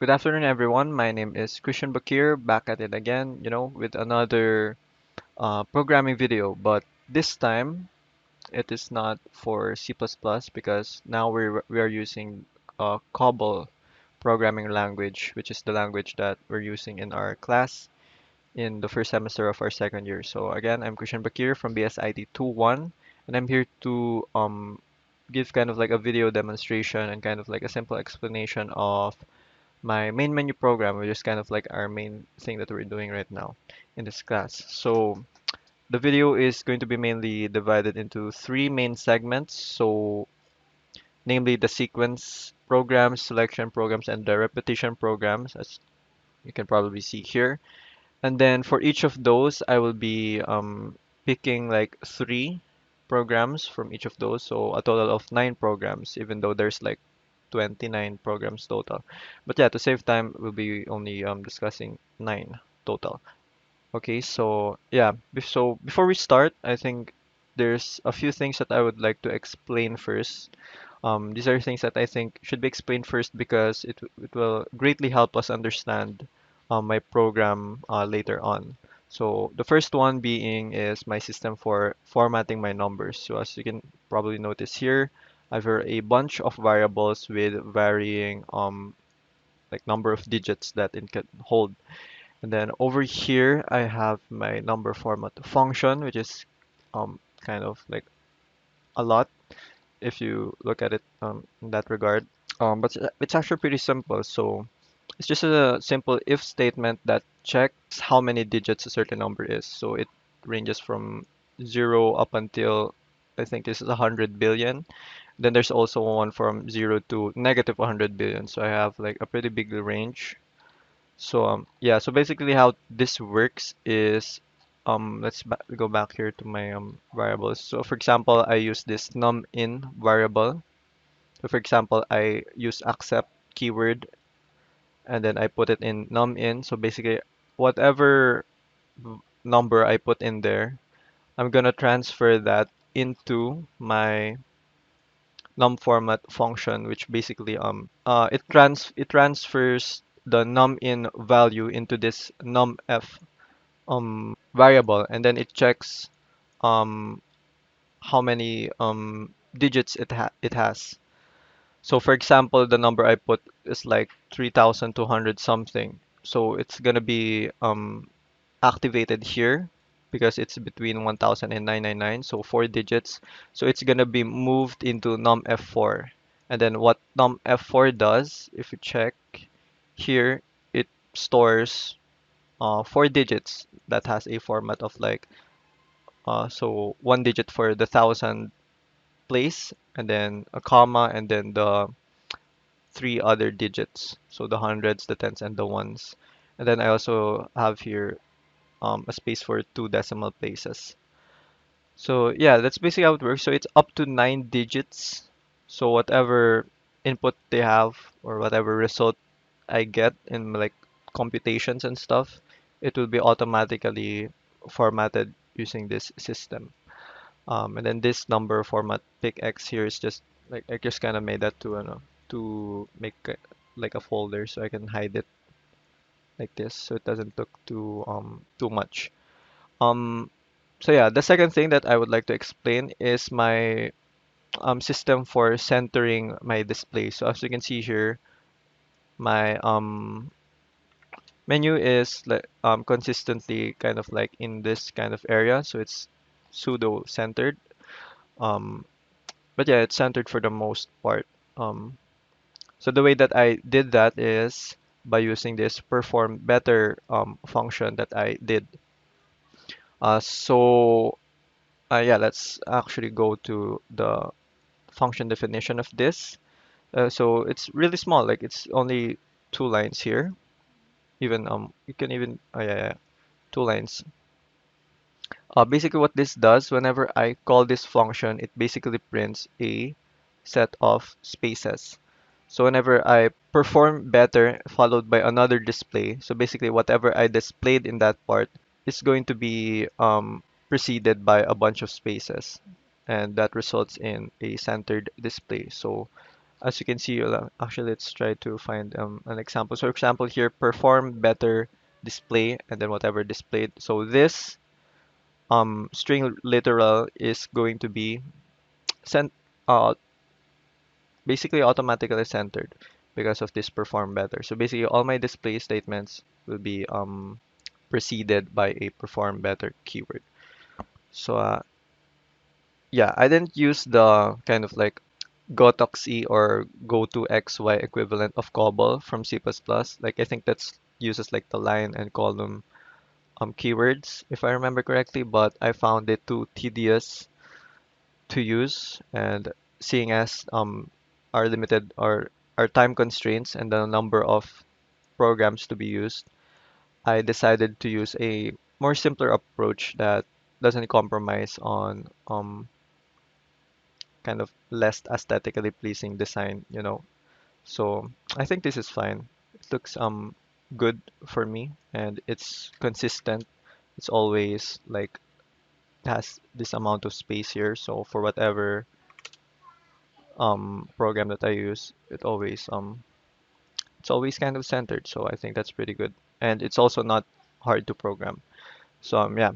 Good afternoon, everyone. My name is Christian Bakir, back at it again, with another programming video. But this time, it is not for C++ because now we are using COBOL programming language, which is the language that we're using in our class in the first semester of our second year. So again, I'm Christian Bakir from BSIT 21, and I'm here to give kind of like a video demonstration and kind of like a simple explanation of my main menu program, which is kind of like our main thing that we're doing right now in this class. So the video is going to be mainly divided into three main segments. So namely the sequence programs, selection programs, and the repetition programs, as you can probably see here. And then for each of those, I will be picking like three programs from each of those. So a total of nine programs, even though there's like 29 programs total. But yeah, to save time, we'll be only discussing nine total. Okay, so yeah, so before we start, I think there's a few things that I would like to explain first. These are things that I think should be explained first because it will greatly help us understand my program later on. So the first one being is my system for formatting my numbers. So as you can probably notice here, I've a bunch of variables with varying like number of digits that it can hold. And then over here, I have my number format function, which is kind of like a lot if you look at it in that regard. But it's actually pretty simple. So it's just a simple if statement that checks how many digits a certain number is. So it ranges from 0 up until I think this is 100 billion. Then there's also one from 0 to negative 100 billion. So I have like a pretty big range. So yeah, so basically how this works is let's go back here to my variables. So for example, I use this num in variable. So for example, I use accept keyword and then I put it in num in. So basically, whatever number I put in there, I'm gonna transfer that into my num format function, which basically it transfers the num in value into this numf variable, and then it checks um how many digits it has. So for example, the number I put is like 3,200 something. So it's gonna be activated here because it's between 1,000 and 999, so four digits. So it's gonna be moved into num f4. And then what num f4 does, if you check here, it stores four digits that has a format of like so one digit for the thousand place, and then a comma, and then the three other digits. So the hundreds, the tens, and the ones. And then I also have here a space for two decimal places. So yeah, that's basically how it works. So it's up to nine digits. So whatever input they have or whatever result I get in like computations and stuff, it will be automatically formatted using this system. And then this number format pick X here is just like I just kind of made that to make like a folder so I can hide it like this so it doesn't look too much. Um, so yeah, the second thing that I would like to explain is my system for centering my display. So as you can see here, my menu is like consistently kind of like in this kind of area, so it's pseudo centered. Um, but yeah, it's centered for the most part. Um, so the way that I did that is by using this perform better function that I did. So yeah, let's actually go to the function definition of this. So it's really small, like it's only two lines here. Even you can even yeah, yeah, two lines. Basically, what this does, whenever I call this function, it basically prints a set of spaces. So whenever I perform better followed by another display, so basically whatever I displayed in that part is going to be preceded by a bunch of spaces, and that results in a centered display. So as you can see, actually, let's try to find an example. So, for example, here, perform better display, and then whatever displayed. So this string literal is going to be sent uh, basically automatically centered because of this perform better. So basically, all my display statements will be preceded by a perform better keyword. So yeah, I didn't use the kind of like gotoxi or go to XY equivalent of COBOL from C++. Like I think that's uses like the line and column keywords if I remember correctly, but I found it too tedious to use, and seeing as our limited or our time constraints and the number of programs to be used, I decided to use a more simpler approach that doesn't compromise on kind of less aesthetically pleasing design, you know. So I think this is fine. It looks good for me, and it's consistent. It's always like has this amount of space here. So for whatever program that I use, it's always kind of centered. So I think that's pretty good, and it's also not hard to program. So yeah.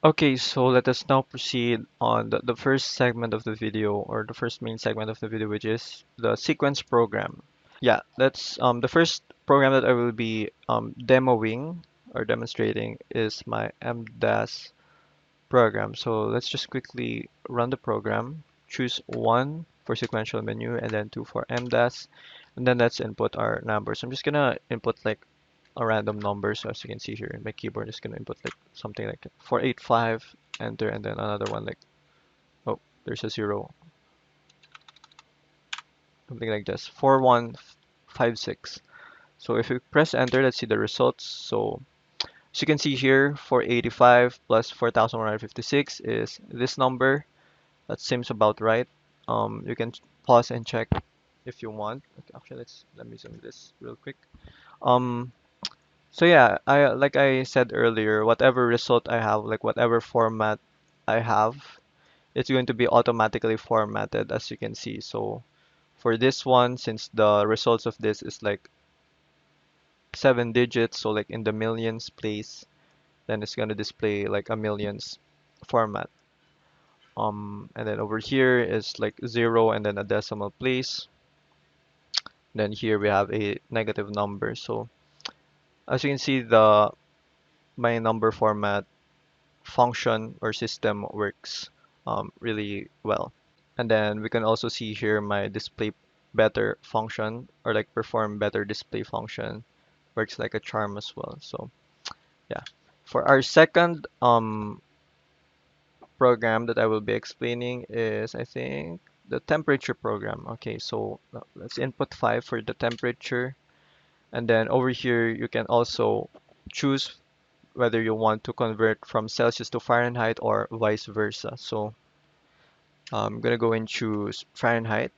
Okay, so let us now proceed on the first segment of the video, or the first main segment of the video, which is the sequence program. Yeah, that's the first program that I will be demoing or demonstrating is my MDAS program. So let's just quickly run the program, choose one for sequential menu and then two for MDAS, and then let's input our numbers. I'm just gonna input like a random number. So as you can see here in my keyboard, just gonna input like something like 485, enter, and then another one like, oh, there's a zero, something like this, 4156. So if we press enter, let's see the results. So as you can see here, 485 plus 4156 is this number. That seems about right. You can pause and check if you want. Okay, actually, let me zoom this real quick. Um, so yeah, I like I said earlier, whatever result I have, like whatever format I have, it's going to be automatically formatted as you can see. So for this one, since the results of this is like 7 digits, so like in the millions place, then it's gonna display like a millions format. And then over here is like zero and then a decimal place. Then here we have a negative number. So as you can see, the my number format function or system works really well. And then we can also see here my display better function or like perform better display function works like a charm as well. So yeah. For our second program that I will be explaining is, I think, the temperature program. Okay, so let's input 5 for the temperature. And then over here, you can also choose whether you want to convert from Celsius to Fahrenheit or vice versa. So I'm gonna go and choose Fahrenheit,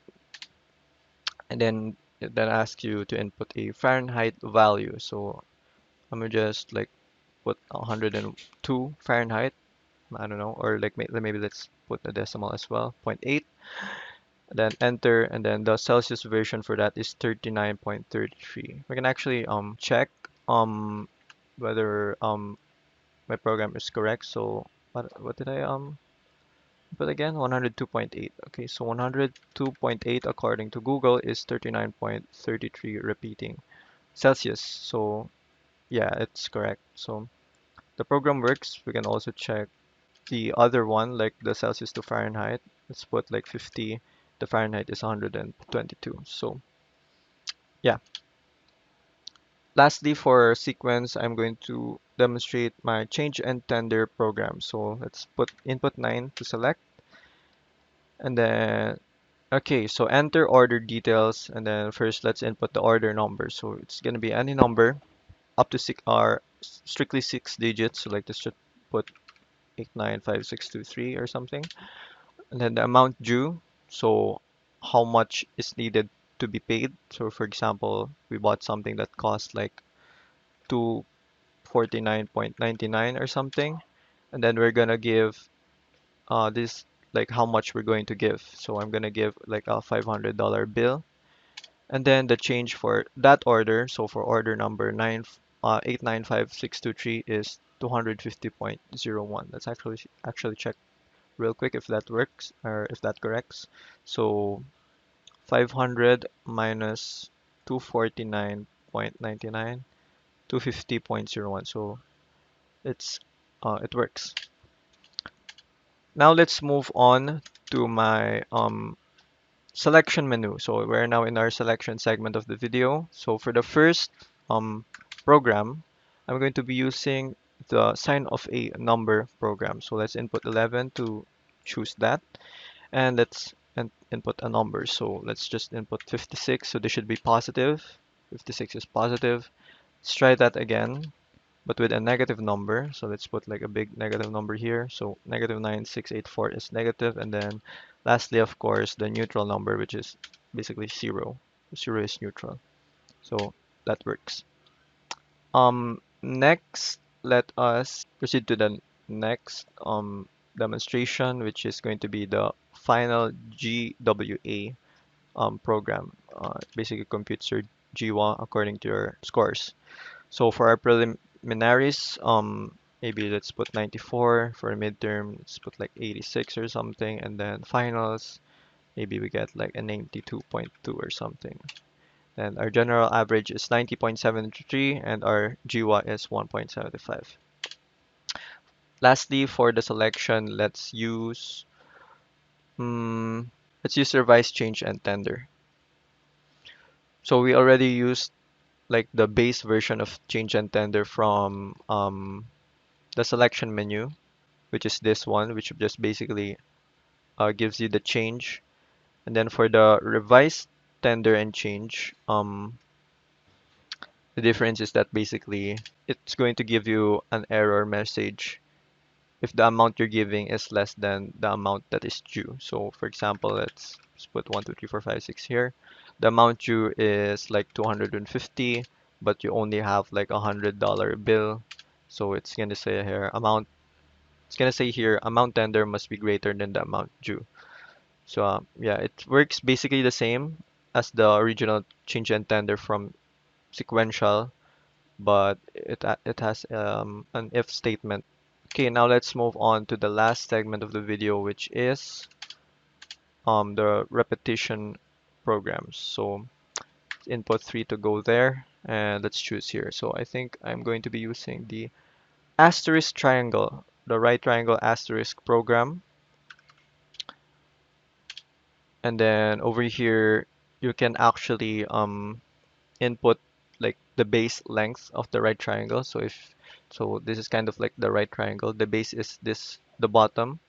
and then it ask you to input a Fahrenheit value. So I'm gonna just like put 102 Fahrenheit. I don't know, or like maybe let's put a decimal as well, zero point 0.8, then enter, and then the Celsius version for that is 39.33. We can actually check whether my program is correct. So what did I put again? 102.8. Okay, so 102.8 according to Google is 39.33 repeating Celsius. So yeah, it's correct. So the program works. We can also check the other one, like the Celsius to Fahrenheit. Let's put like 50. The Fahrenheit is 122. So yeah. Lastly, for sequence, I'm going to demonstrate my change and tender program. So let's put input 9 to select, and then okay, so enter order details, and then first let's input the order number. So it's gonna be any number up to six or strictly 6 digits. So like this should put 895623 or something. And then the amount due, so how much is needed to be paid. So for example, we bought something that cost like 249.99 or something, and then we're gonna give this like how much we're going to give. So I'm gonna give like a $500 bill, And then the change for that order, so for order number 895623 is 250.01. Let's actually check real quick if that works or if that corrects. So 500 minus 249.99, 250.01. So it works. Now let's move on to my selection menu. So we're now in our selection segment of the video. So for the first um, program, I'm going to be using the sign of a number program. So let's input 11 to choose that, and let's input a number. So let's just input 56. So this should be positive. 56 is positive. Let's try that again, but with a negative number. So let's put like a big negative number here. So negative 9684 is negative, and then lastly, of course, the neutral number, which is basically 0. 0 is neutral. So that works. Next, let us proceed to the next demonstration, which is going to be the final GWA program. Basically computes your GWA according to your scores. So for our preliminaries, maybe let's put 94. For a midterm, let's put like 86 or something, and then finals, maybe we get like a 92.2 or something. Then our general average is 90.73, and our GWA is 1.75. Lastly, for the selection, um, let's use revise, change, and tender. So we already used like the base version of change and tender from the selection menu, which is this one, which just basically gives you the change. And then for the revise, tender, and change, the difference is that basically it's going to give you an error message if the amount you're giving is less than the amount that is due. So for example, let's put 1, 2, 3, 4, 5, 6 here. The amount due is like 250, but you only have like $100 bill. So it's gonna say here amount tender must be greater than the amount due. So yeah, it works basically the same as the original change and tender from sequential, but it has an if statement. Okay, now let's move on to the last segment of the video, which is the repetition programs. So input 3 to go there, and let's choose here. So I think I'm going to be using the asterisk triangle, the right triangle asterisk program. And then over here, you can actually input like the base length of the right triangle. So this is kind of like the right triangle. The base is the bottom.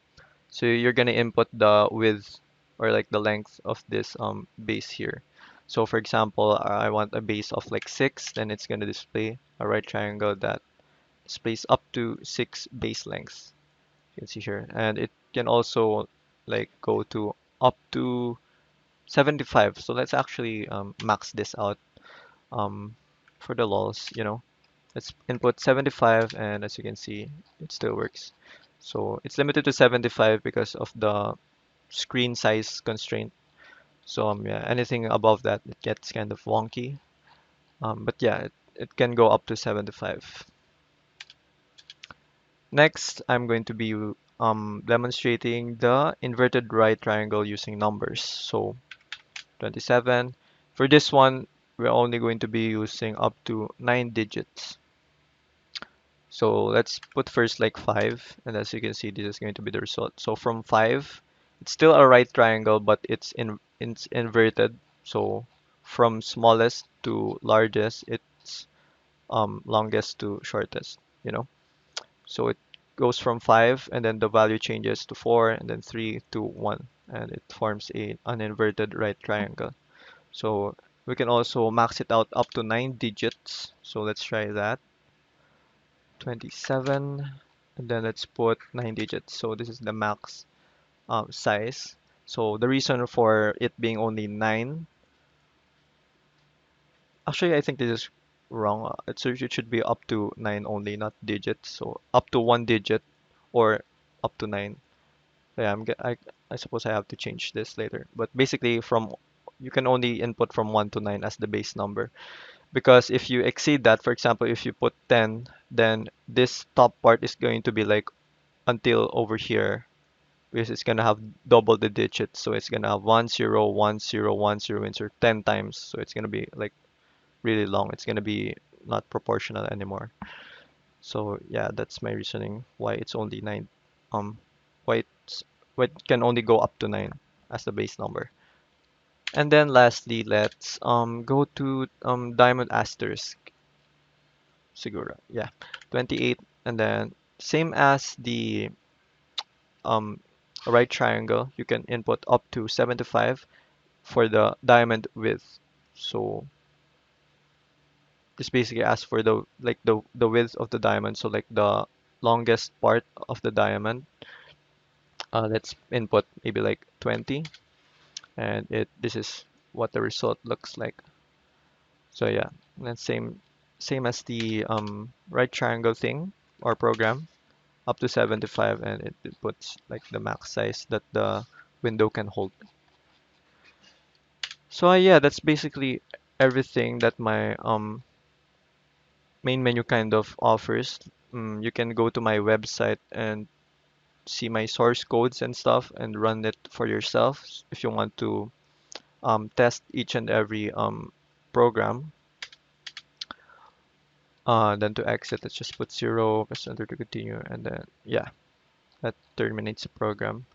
So you're gonna input the width or like the length of this base here. So for example, I want a base of like 6, then it's gonna display a right triangle that displays up to 6 base lengths. You can see here, and it can also like go to up to 75. So let's actually max this out um, for the lols. Let's input 75, and as you can see, it still works. So it's limited to 75 because of the screen size constraint. So yeah, anything above that, it gets kind of wonky. But yeah, it can go up to 75. Next, I'm going to be demonstrating the inverted right triangle using numbers. So 27. For this one, we're only going to be using up to 9 digits. So let's put first like 5, and as you can see, this is going to be the result. So from 5, it's still a right triangle, but it's inverted. So from smallest to largest, it's longest to shortest, you know. So it goes from 5, and then the value changes to 4, and then 3 to 1, and it forms an inverted right triangle. So we can also max it out up to 9 digits. So let's try that. 27, and then let's put 9 digits. So this is the max size. So the reason for it being only 9, actually I think this is wrong. It should be up to 9 only, not digits. So up to 1 digit or up to 9. Yeah, I suppose I have to change this later. But basically from you can only input from 1 to 9 as the base number. Because if you exceed that, for example, if you put 10, then this top part is going to be like until over here, because it's gonna have double the digits. So it's gonna have 1 0 1 0 1 0 insert 10 times. So it's gonna be like really long. It's gonna be not proportional anymore. So yeah, that's my reasoning why it's only 9. Um, why it's why it can only go up to 9 as the base number. And then lastly, let's go to diamond asterisk. Siguro. Yeah. 28, and then same as the um right triangle, you can input up to 75 for the diamond width. So this basically asks for the like the width of the diamond, so like the longest part of the diamond. Let's input maybe like 20, and it this is what the result looks like. So yeah, that's same as the right triangle thing or program, up to 75, and it puts like the max size that the window can hold. So yeah, that's basically everything that my main menu kind of offers. You can go to my website and see my source codes and stuff and run it for yourself if you want to test each and every program. Then to exit, let's just put 0, press enter to continue, and then yeah, that terminates the program.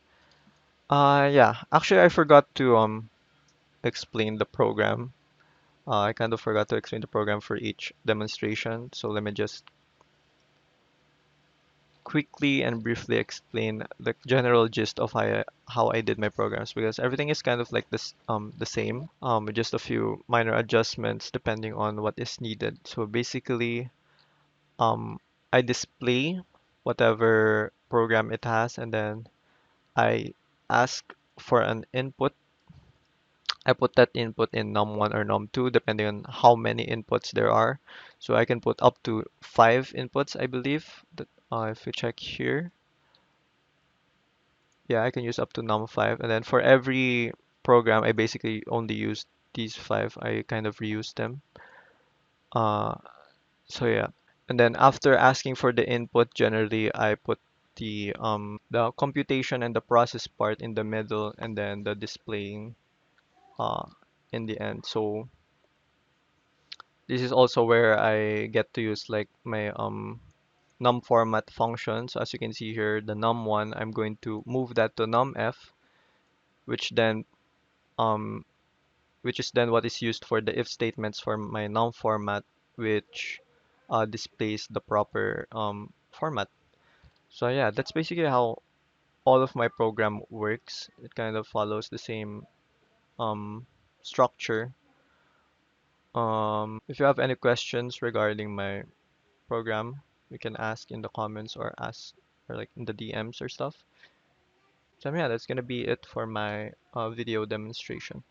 Yeah, actually I forgot to explain the program. I kind of forgot to explain the program for each demonstration, so let me just quickly and briefly explain the general gist of how I did my programs, because everything is kind of like this the same, with just a few minor adjustments depending on what is needed. So basically, um I display whatever program it has, and then I ask for an input. I put that input in num1 or num2 depending on how many inputs there are. So I can put up to 5 inputs, I believe. That if we check here, yeah, I can use up to num5. And then for every program, I basically only use these 5. I kind of reuse them. Uh, so yeah. And then after asking for the input, generally I put the computation and the process part in the middle, and then the displaying uh, in the end. So this is also where I get to use like my num format function. So as you can see here, the num1, I'm going to move that to numf, which then um which is then what is used for the if statements for my num format, which displays the proper format. So yeah, that's basically how all of my program works. It kind of follows the same structure. If you have any questions regarding my program, you can ask in the comments or ask or like in the DMs or stuff. So yeah, that's gonna be it for my video demonstration.